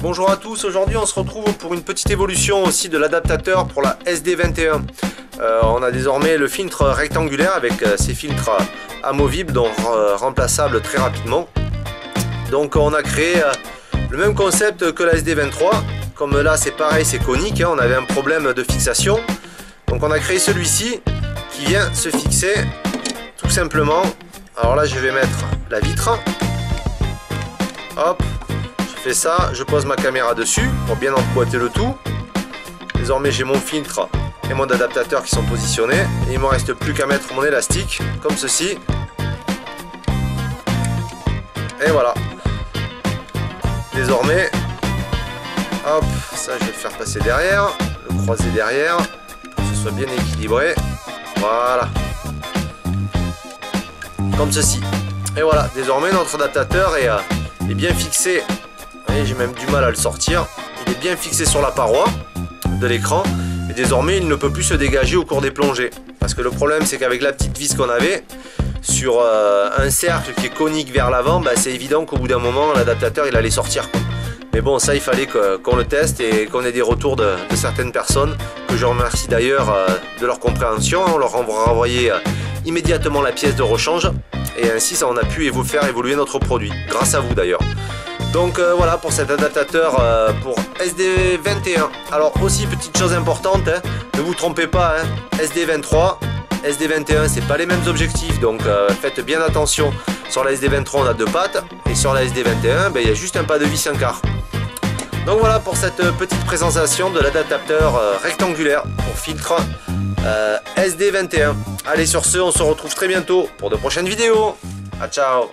bonjour à tous, aujourd'hui on se retrouve pour une petite évolution aussi de l'adaptateur pour la SD21. On a désormais le filtre rectangulaire avec ces filtres amovibles, donc remplaçables très rapidement. Donc on a créé le même concept que la SD23, comme là c'est pareil, c'est conique, hein, on avait un problème de fixation. Donc on a créé celui-ci qui vient se fixer tout simplement. Alors là je vais mettre la vitre, hop. Je fais ça, je pose ma caméra dessus pour bien emboîter le tout. Désormais j'ai mon filtre et mon adaptateur qui sont positionnés et il ne me reste plus qu'à mettre mon élastique comme ceci. Et voilà. Désormais, hop, ça je vais le faire passer derrière, le croiser derrière pour que ce soit bien équilibré. Voilà. Comme ceci. Et voilà, désormais notre adaptateur est bien fixé. J'ai même du mal à le sortir. Il est bien fixé sur la paroi de l'écran et désormais il ne peut plus se dégager au cours des plongées. Parce que le problème c'est qu'avec la petite vis qu'on avait sur un cercle qui est conique vers l'avant, bah, c'est évident qu'au bout d'un moment l'adaptateur il allait sortir, quoi. Mais bon, ça il fallait qu'on le teste et qu'on ait des retours de certaines personnes que je remercie d'ailleurs de leur compréhension. On leur a renvoyé immédiatement la pièce de rechange et ainsi ça on a pu faire évoluer notre produit grâce à vous d'ailleurs. Donc voilà pour cet adaptateur pour SD21. Alors aussi petite chose importante, hein, ne vous trompez pas, hein, SD23, SD21 c'est pas les mêmes objectifs, donc faites bien attention. Sur la SD23 on a deux pattes et sur la SD21 ben, il y a juste un pas de vis 1/4. Donc voilà pour cette petite présentation de l'adaptateur rectangulaire pour filtre SD21. Allez sur ce, on se retrouve très bientôt pour de prochaines vidéos. Ah, ciao.